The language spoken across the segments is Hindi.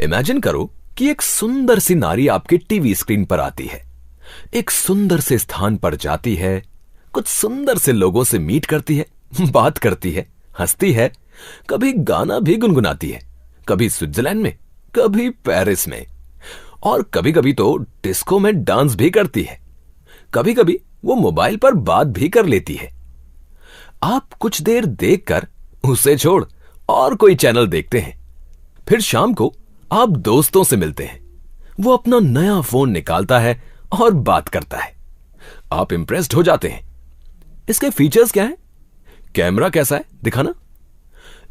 इमेजिन करो कि एक सुंदर सी नारी आपके टीवी स्क्रीन पर आती है, एक सुंदर से स्थान पर जाती है, कुछ सुंदर से लोगों से मीट करती है, बात करती है, हंसती है, कभी गाना भी गुनगुनाती है, कभी स्विट्जरलैंड में, कभी पेरिस में, और कभी कभी तो डिस्को में डांस भी करती है। कभी कभी वो मोबाइल पर बात भी कर लेती है। आप कुछ देर देखकर उसे छोड़ और कोई चैनल देखते हैं। फिर शाम को आप दोस्तों से मिलते हैं। वो अपना नया फोन निकालता है और बात करता है। आप इंप्रेस्ड हो जाते हैं। इसके फीचर्स क्या है, कैमरा कैसा है दिखाना,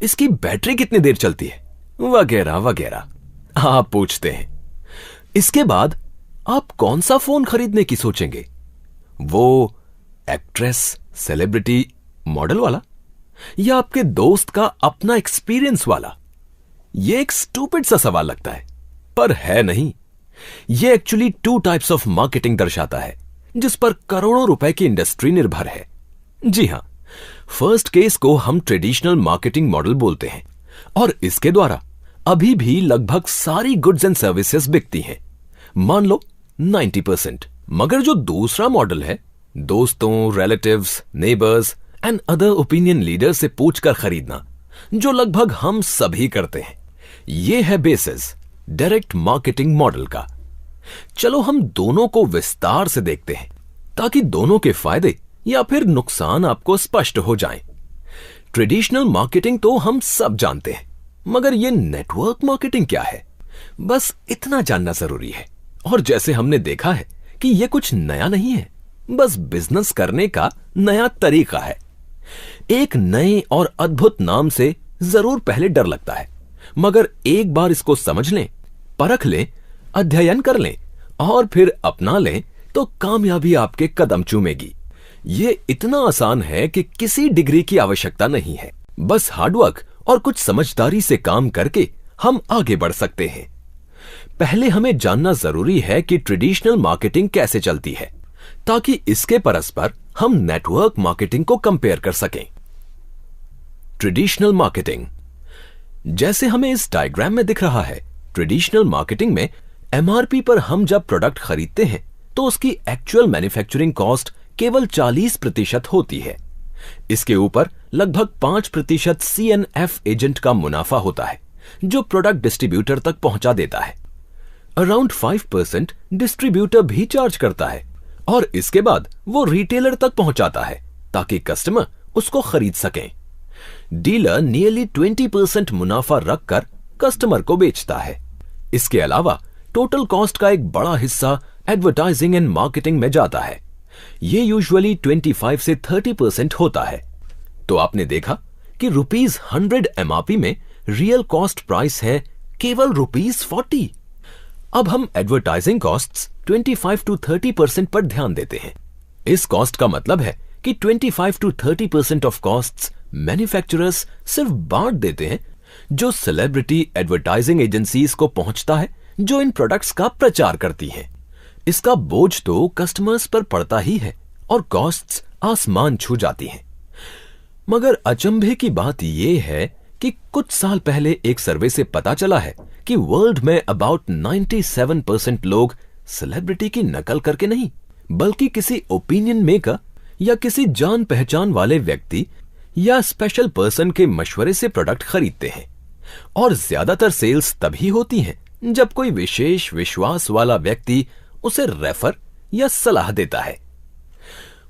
इसकी बैटरी कितनी देर चलती है, वगैरह वगैरह आप पूछते हैं। इसके बाद आप कौन सा फोन खरीदने की सोचेंगे, वो एक्ट्रेस, सेलिब्रिटी, मॉडल वाला, या आपके दोस्त का अपना एक्सपीरियंस वाला? ये एक स्टूपिड सा सवाल लगता है, पर है नहीं। ये एक्चुअली 2 टाइप्स ऑफ मार्केटिंग दर्शाता है जिस पर करोड़ों रुपए की इंडस्ट्री निर्भर है। जी हां, फर्स्ट केस को हम ट्रेडिशनल मार्केटिंग मॉडल बोलते हैं और इसके द्वारा अभी भी लगभग सारी गुड्स एंड सर्विसेज बिकती हैं, मान लो 90%। मगर जो दूसरा मॉडल है, दोस्तों, relatives, neighbours and other opinion leader से पूछकर खरीदना, जो लगभग हम सभी करते हैं, यह है बेसिस डायरेक्ट मार्केटिंग मॉडल का। चलो हम दोनों को विस्तार से देखते हैं ताकि दोनों के फायदे या फिर नुकसान आपको स्पष्ट हो जाएं। ट्रेडिशनल मार्केटिंग तो हम सब जानते हैं, मगर यह नेटवर्क मार्केटिंग क्या है, बस इतना जानना जरूरी है। और जैसे हमने देखा है कि यह कुछ नया नहीं है, बस बिजनेस करने का नया तरीका है। एक नए और अद्भुत नाम से जरूर पहले डर लगता है, मगर एक बार इसको समझ लें, परख लें, अध्ययन कर लें और फिर अपना लें तो कामयाबी आपके कदम चूमेगी। यह इतना आसान है कि किसी डिग्री की आवश्यकता नहीं है, बस हार्डवर्क और कुछ समझदारी से काम करके हम आगे बढ़ सकते हैं। पहले हमें जानना जरूरी है कि ट्रेडिशनल मार्केटिंग कैसे चलती है, ताकि इसके परस्पर हम नेटवर्क मार्केटिंग को कंपेयर कर सकें। ट्रेडिशनल मार्केटिंग, जैसे हमें इस डायग्राम में दिख रहा है, ट्रेडिशनल मार्केटिंग में एमआरपी पर हम जब प्रोडक्ट खरीदते हैं तो उसकी एक्चुअल मैन्युफैक्चरिंग कॉस्ट केवल 40% होती है। इसके ऊपर लगभग 5% CNF एजेंट का मुनाफा होता है, जो प्रोडक्ट डिस्ट्रीब्यूटर तक पहुंचा देता है। अराउंड 5% डिस्ट्रीब्यूटर भी चार्ज करता है और इसके बाद वो रिटेलर तक पहुंचाता है ताकि कस्टमर उसको खरीद सकें। डीलर नियरली 20% मुनाफा रखकर कस्टमर को बेचता है। इसके अलावा टोटल कॉस्ट का एक बड़ा हिस्सा एडवर्टाइजिंग एंड मार्केटिंग में जाता है। ये यूजुअली 25 से 30% होता है। तो आपने देखा कि ₹100 एमआरपी में रियल कॉस्ट प्राइस है केवल ₹40। अब हम एडवर्टाइजिंग कॉस्ट्स 25 to 30% पर ध्यान देते हैं। इस कॉस्ट का मतलब है कि 25 to 30% ऑफ कॉस्ट्स मैन्युफैक्चरर्स सिर्फ बांट देते हैं, जो सेलिब्रिटी एडवर्टाइजिंग एजेंसीज को पहुंचता है, जो इन प्रोडक्ट्स का प्रचार करती हैं। इसका बोझ तो कस्टमर्स पर पड़ता ही है और कॉस्ट्स आसमान छू जाती हैं। मगर अचंभे की बात यह है कि कुछ साल पहले एक सर्वे से पता चला है कि वर्ल्ड में अबाउट 97% लोग सेलिब्रिटी की नकल करके नहीं, बल्कि किसी ओपिनियन मेकर या किसी जान पहचान वाले व्यक्ति या स्पेशल पर्सन के मशवरे से प्रोडक्ट खरीदते हैं। और ज्यादातर सेल्स तभी होती हैं जब कोई विशेष विश्वास वाला व्यक्ति उसे रेफर या सलाह देता है।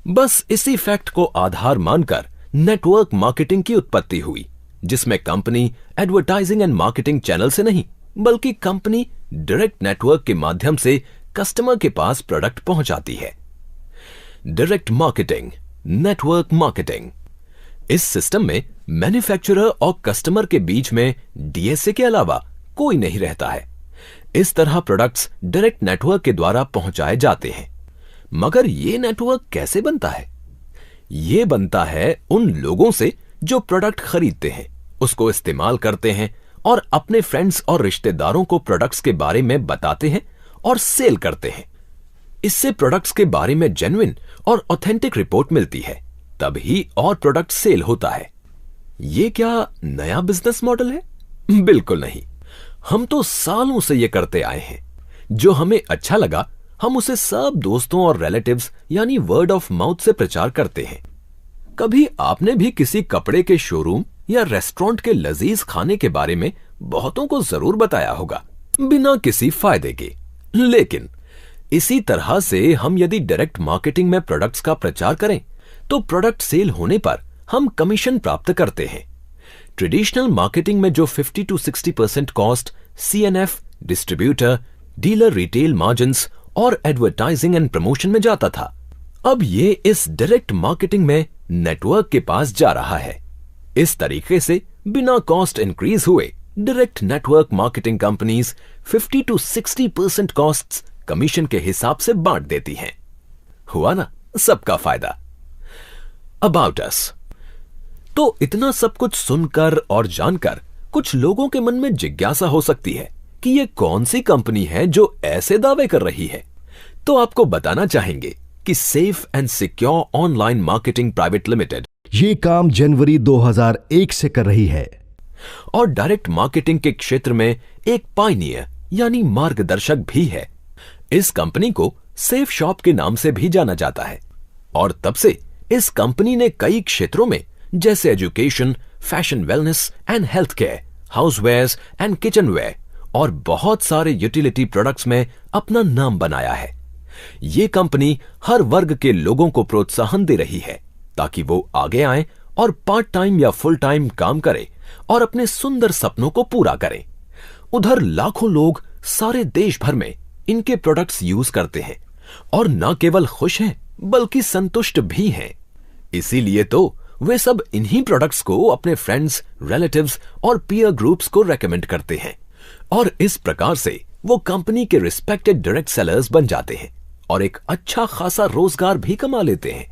बस इसी फैक्ट को आधार मानकर नेटवर्क मार्केटिंग की उत्पत्ति हुई, जिसमें company advertising and marketing channel से नहीं, बल्कि कंपनी डायरेक्ट नेटवर्क के माध्यम से कस्टमर के पास प्रोडक्ट पहुंचाती है। Direct marketing, network marketing. इस सिस्टम में मैन्युफैक्चरर और कस्टमर के बीच में डीएसए के अलावा कोई नहीं रहता है। इस तरह प्रोडक्ट्स डायरेक्ट नेटवर्क के द्वारा पहुंचाए जाते हैं। मगर यह नेटवर्क कैसे बनता है? यह बनता है उन लोगों से जो प्रोडक्ट खरीदते हैं, उसको इस्तेमाल करते हैं और अपने फ्रेंड्स और रिश्तेदारों को प्रोडक्ट्स के बारे में बताते हैं और सेल करते हैं। इससे प्रोडक्ट्स के बारे में जेन्युइन और ऑथेंटिक रिपोर्ट मिलती है, तभी और प्रोडक्ट सेल होता है। यह क्या नया बिजनेस मॉडल है? बिल्कुल नहीं। हम तो सालों से ये करते आए हैं। जो हमें अच्छा लगा हम उसे सब दोस्तों और रिलेटिव्स यानी वर्ड ऑफ माउथ से प्रचार करते हैं। कभी आपने भी किसी कपड़े के शोरूम या रेस्टोरेंट के लजीज खाने के बारे में बहुतों को जरूर बताया होगा, बिना किसी फायदे के। लेकिन इसी तरह से हम यदि डायरेक्ट मार्केटिंग में प्रोडक्ट्स का प्रचार करें तो प्रोडक्ट सेल होने पर हम कमीशन प्राप्त करते हैं। ट्रेडिशनल मार्केटिंग में जो 50 to 60% cost CNF, distributor, dealer retail margins और एडवर्टाइजिंग एंड प्रमोशन में जाता था, अब ये इस डायरेक्ट मार्केटिंग में नेटवर्क के पास जा रहा है। इस तरीके से बिना कॉस्ट इंक्रीज हुए direct network marketing companies 50 to 60% costs commission के हिसाब से बांट देती हैं। हुआ ना सबका फायदा। About us. तो इतना सब कुछ सुनकर और जानकर कुछ लोगों के मन में जिज्ञासा हो सकती है कि ये कौन सी कंपनी है जो ऐसे दावे कर रही है। तो आपको बताना चाहेंगे कि safe and Secure Online Marketing Private limited ये काम जनवरी 2001 से कर रही है और डायरेक्ट मार्केटिंग के क्षेत्र में एक पायनियर यानी मार्गदर्शक भी है। इस कंपनी को सेफ शॉप के नाम से भी जाना जाता है और तब से इस कंपनी ने कई क्षेत्रों में जैसे education, fashion, wellness and health care, housewares and kitchenware और बहुत सारे यूटिलिटी प्रोडक्ट्स में अपना नाम बनाया है। ये कंपनी हर वर्ग के लोगों को प्रोत्साहन दे रही है ताकि वो आगे आएं और पार्ट टाइम या फुल टाइम काम करें और अपने सुंदर सपनों को पूरा करें। उधर लाखों लोग सारे देश भर में इनके प्रोडक्ट्स यूज करते हैं और न केवल खुश हैं बल्कि संतुष्ट भी हैं। इसीलिए तो वे सब इन्हीं प्रोडक्ट्स को अपने फ्रेंड्स, रिलेटिव्स और पीयर ग्रुप्स को रेकमेंड करते हैं और इस प्रकार से वो कंपनी के रिस्पेक्टेड डायरेक्ट सेलर्स बन जाते हैं और एक अच्छा खासा रोजगार भी कमा लेते हैं।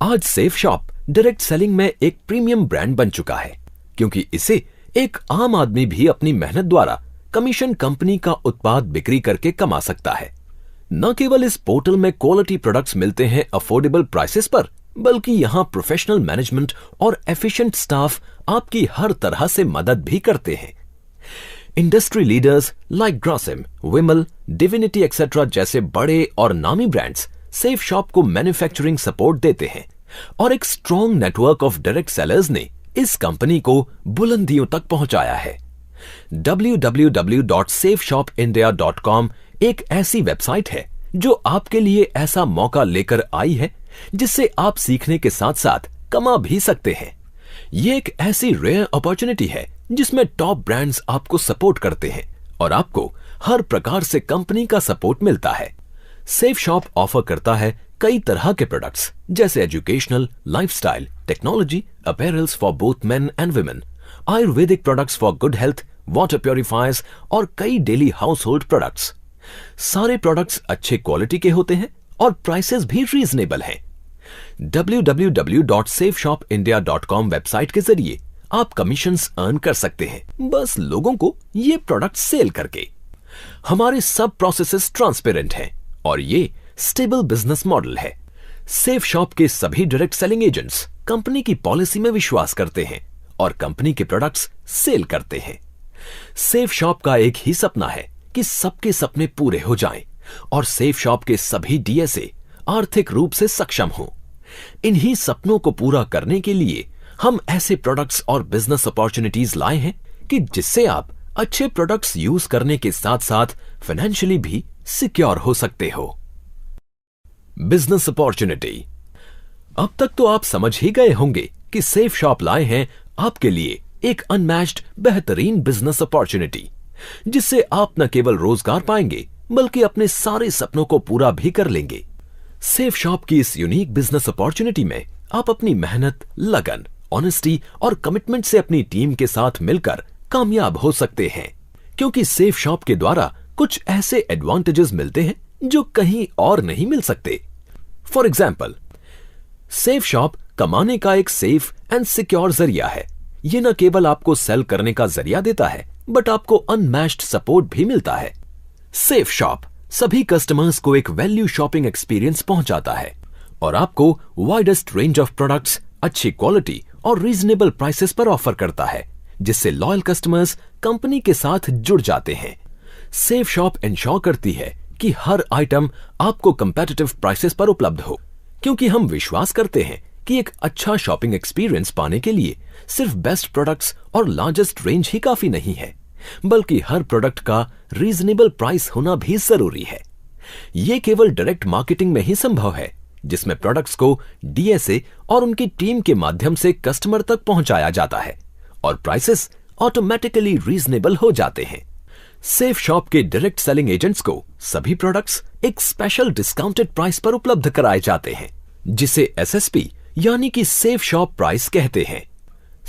आज सेफ शॉप डायरेक्ट सेलिंग में एक प्रीमियम ब्रांड बन चुका है क्योंकि इसे एक आम आदमी भी अपनी मेहनत द्वारा कमीशन कंपनी का उत्पाद बिक्री करके कमा सकता है। न केवल इस पोर्टल में क्वालिटी प्रोडक्ट्स मिलते हैं अफोर्डेबल प्राइसेस पर, बल्कि यहां प्रोफेशनल मैनेजमेंट और एफिशिएंट स्टाफ आपकी हर तरह से मदद भी करते हैं। इंडस्ट्री लीडर्स लाइक ग्रासिम, विमल, डिविनिटी एक्सेट्रा जैसे बड़े और नामी ब्रांड्स सेफ शॉप को मैन्युफैक्चरिंग सपोर्ट देते हैं और एक strong network of direct sellers ने इस कंपनी को बुलंदियों तक पहुंचाया है। www.safeshopindia.com एक ऐसी वेबसाइट है जो आपके लिए ऐसा मौका लेकर आई है जिससे आप सीखने के साथ साथ कमा भी सकते हैं। ये एक ऐसी रेयर अपॉर्चुनिटी है जिसमें टॉप ब्रांड्स आपको सपोर्ट करते हैं और आपको हर प्रकार से कंपनी का सपोर्ट मिलता है। सेफ शॉप ऑफर करता है कई तरह के प्रोडक्ट्स जैसे educational, lifestyle, technology, apparels for both men and women, Ayurvedic products for good health, water purifiers और कई डेली हाउस होल्ड प्रोडक्ट्स। सारे प्रोडक्ट्स अच्छे क्वालिटी के होते हैं और प्राइसेस भी रीजनेबल हैं। www.safeshopindia.com वेबसाइट के जरिए आप कमीशंस अर्न कर सकते हैं, बस लोगों को ये प्रोडक्ट सेल करके। हमारे सब प्रोसेसेस ट्रांसपेरेंट हैं और ये स्टेबल बिजनेस मॉडल है। सेफ शॉप के सभी डायरेक्ट सेलिंग एजेंट्स कंपनी की पॉलिसी में विश्वास करते हैं और कंपनी के प्रोडक्ट्स सेल करते हैं। सेफ शॉप का एक ही सपना है कि सबके सपने पूरे हो जाएं और सेफ शॉप के सभी डीएसए आर्थिक रूप से सक्षम हों। इन्हीं सपनों को पूरा करने के लिए हम ऐसे प्रोडक्ट्स और बिजनेस अपॉर्चुनिटीज लाए हैं कि जिससे आप अच्छे प्रोडक्ट्स यूज करने के साथ साथ फाइनेंशियली भी सिक्योर हो सकते हो। Business opportunity. अब तक तो आप समझ ही गए होंगे कि सेफ शॉप लाए हैं आपके लिए एक अनमैच्ड बेहतरीन बिजनेस अपॉर्चुनिटी जिससे आप न केवल रोजगार पाएंगे बल्कि अपने सारे सपनों को पूरा भी कर लेंगे। सेफ शॉप की इस यूनिक बिजनेस अपॉर्चुनिटी में आप अपनी मेहनत, लगन, ऑनेस्टी और कमिटमेंट से अपनी टीम के साथ मिलकर कामयाब हो सकते हैं क्योंकि सेफ शॉप के द्वारा कुछ ऐसे एडवांटेजेस मिलते हैं जो कहीं और नहीं मिल सकते। फॉर एग्जाम्पल, सेफ शॉप कमाने का एक सेफ एंड सिक्योर जरिया है। ये न केवल आपको सेल करने का जरिया देता है बट आपको अनमैच्ड सपोर्ट भी मिलता है। सेफ शॉप सभी कस्टमर्स को एक वैल्यू शॉपिंग एक्सपीरियंस पहुंचाता है और आपको वाइडेस्ट रेंज ऑफ प्रोडक्ट्स, अच्छी क्वालिटी और रीजनेबल प्राइसेस पर ऑफर करता है जिससे लॉयल कस्टमर्स कंपनी के साथ जुड़ जाते हैं। सेफ शॉप इंश्योर करती है कि हर आइटम आपको कंपेटिटिव प्राइसेस पर उपलब्ध हो, क्योंकि हम विश्वास करते हैं कि एक अच्छा शॉपिंग एक्सपीरियंस पाने के लिए सिर्फ बेस्ट प्रोडक्ट्स और लार्जेस्ट रेंज ही काफी नहीं है, बल्कि हर प्रोडक्ट का रीजनेबल प्राइस होना भी जरूरी है। यह केवल डायरेक्ट मार्केटिंग में ही संभव है, जिसमें प्रोडक्ट्स को डीएसए और उनकी टीम के माध्यम से कस्टमर तक पहुंचाया जाता है और प्राइसेस ऑटोमेटिकली रीजनेबल हो जाते हैं। सेफ शॉप के डायरेक्ट सेलिंग एजेंट्स को सभी प्रोडक्ट्स एक स्पेशल डिस्काउंटेड प्राइस पर उपलब्ध कराए जाते हैं, जिसे एसएसपी यानी कि सेफ शॉप प्राइस कहते हैं।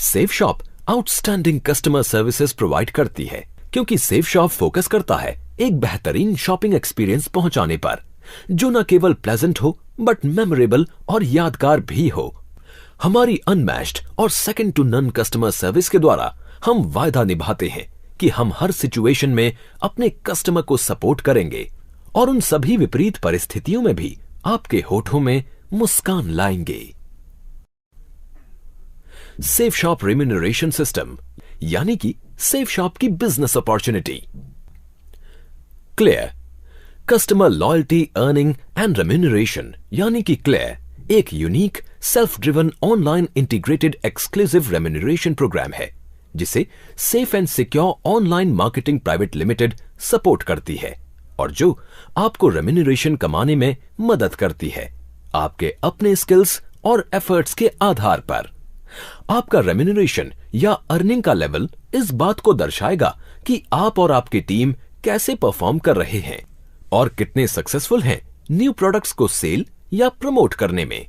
Safe shop outstanding customer services provide करती है, क्योंकि सेफ शॉप फोकस करता है एक बेहतरीन शॉपिंग एक्सपीरियंस पहुंचाने पर, जो न केवल प्लेजेंट हो बट मेमोरेबल और यादगार भी हो। हमारी अनमैच्ड और second to none customer service के द्वारा हम वायदा निभाते हैं कि हम हर सिचुएशन में अपने कस्टमर को सपोर्ट करेंगे और उन सभी विपरीत परिस्थितियों में भी आपके होठों में मुस्कान लाएंगे। सेफ शॉप रेम्यूनरेशन सिस्टम यानी कि सेफ शॉप की business opportunity. Clair customer loyalty earning and remuneration यानी कि क्लेयर एक unique self driven online integrated exclusive remuneration program है, जिसे Safe and Secure Online Marketing Private Limited support करती है और जो आपको रेम्यूनरेशन कमाने में मदद करती है, आपके अपने स्किल्स और एफर्ट्स के आधार पर। आपका रेम्यूनरेशन या अर्निंग का लेवल इस बात को दर्शाएगा कि आप और आपकी टीम कैसे परफॉर्म कर रहे हैं और कितने सक्सेसफुल हैं न्यू प्रोडक्ट्स को सेल या प्रमोट करने में।